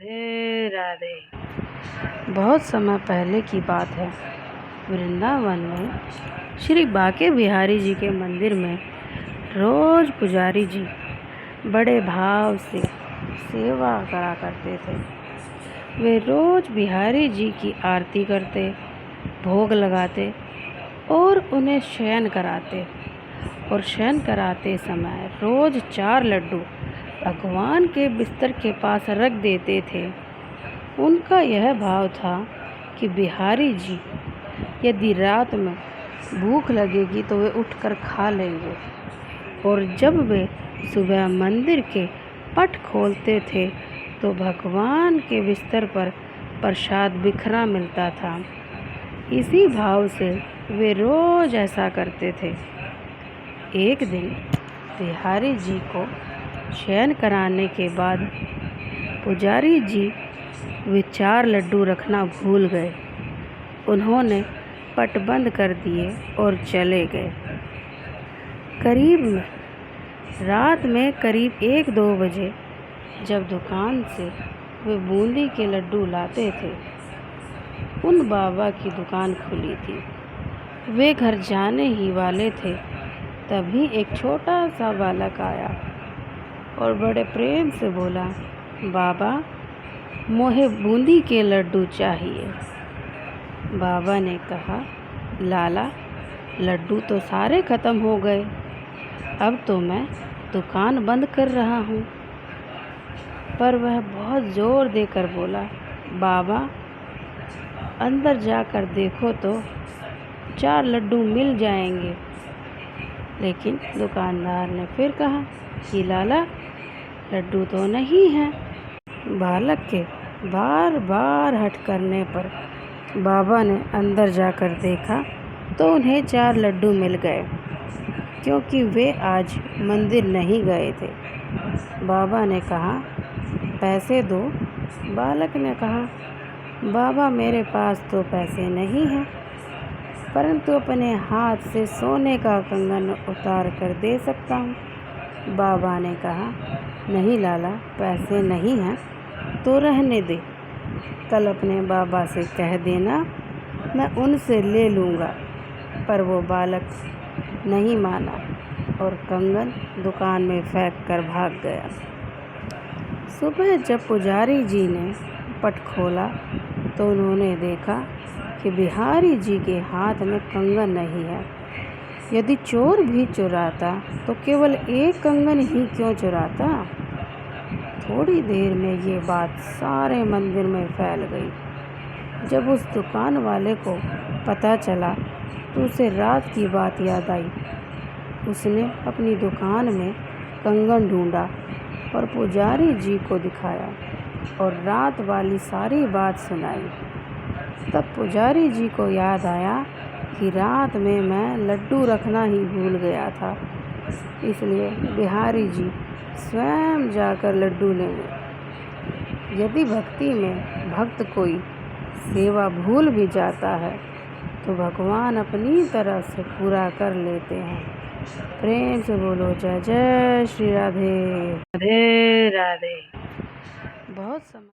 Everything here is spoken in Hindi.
राधे राधे। बहुत समय पहले की बात है। वृंदावन में श्री बांके बिहारी जी के मंदिर में रोज़ पुजारी जी बड़े भाव से सेवा करा करते थे। वे रोज़ बिहारी जी की आरती करते, भोग लगाते और उन्हें शयन कराते। और शयन कराते समय रोज़ 4 लड्डू भगवान के बिस्तर के पास रख देते थे। उनका यह भाव था कि बिहारी जी यदि रात में भूख लगेगी तो वे उठकर खा लेंगे। और जब वे सुबह मंदिर के पट खोलते थे तो भगवान के बिस्तर पर प्रसाद बिखरा मिलता था। इसी भाव से वे रोज़ ऐसा करते थे। एक दिन बिहारी जी को शयन कराने के बाद पुजारी जी वे 4 लड्डू रखना भूल गए। उन्होंने पट बंद कर दिए और चले गए। रात में करीब 1-2 बजे जब दुकान से वे बूंदी के लड्डू लाते थे, उन बाबा की दुकान खुली थी। वे घर जाने ही वाले थे, तभी एक छोटा सा बालक आया और बड़े प्रेम से बोला, बाबा मोहे बूंदी के लड्डू चाहिए। बाबा ने कहा, लाला लड्डू तो सारे ख़त्म हो गए, अब तो मैं दुकान बंद कर रहा हूँ। पर वह बहुत ज़ोर देकर बोला, बाबा अंदर जाकर देखो तो 4 लड्डू मिल जाएंगे। लेकिन दुकानदार ने फिर कहा कि लाला लड्डू तो नहीं हैं। बालक के बार बार हठ करने पर बाबा ने अंदर जाकर देखा तो उन्हें 4 लड्डू मिल गए, क्योंकि वे आज मंदिर नहीं गए थे। बाबा ने कहा, पैसे दो। बालक ने कहा, बाबा मेरे पास तो पैसे नहीं हैं, परंतु अपने हाथ से सोने का कंगन उतार कर दे सकता हूँ। बाबा ने कहा, नहीं लाला पैसे नहीं हैं तो रहने दे, कल अपने बाबा से कह देना मैं उनसे ले लूँगा। पर वो बालक नहीं माना और कंगन दुकान में फेंक कर भाग गया। सुबह जब पुजारी जी ने पट खोला तो उन्होंने देखा कि बिहारी जी के हाथ में कंगन नहीं है। यदि चोर भी चुराता तो केवल एक कंगन ही क्यों चुराता। थोड़ी देर में ये बात सारे मंदिर में फैल गई। जब उस दुकान वाले को पता चला तो उसे रात की बात याद आई। उसने अपनी दुकान में कंगन ढूंढा और पुजारी जी को दिखाया और रात वाली सारी बात सुनाई। तब पुजारी जी को याद आया कि रात में मैं लड्डू रखना ही भूल गया था, इसलिए बिहारी जी स्वयं जाकर लड्डू लेंगे। यदि भक्ति में भक्त कोई सेवा भूल भी जाता है तो भगवान अपनी तरफ से पूरा कर लेते हैं। प्रेम से बोलो जय जय श्री राधे राधे राधे। बहुत समय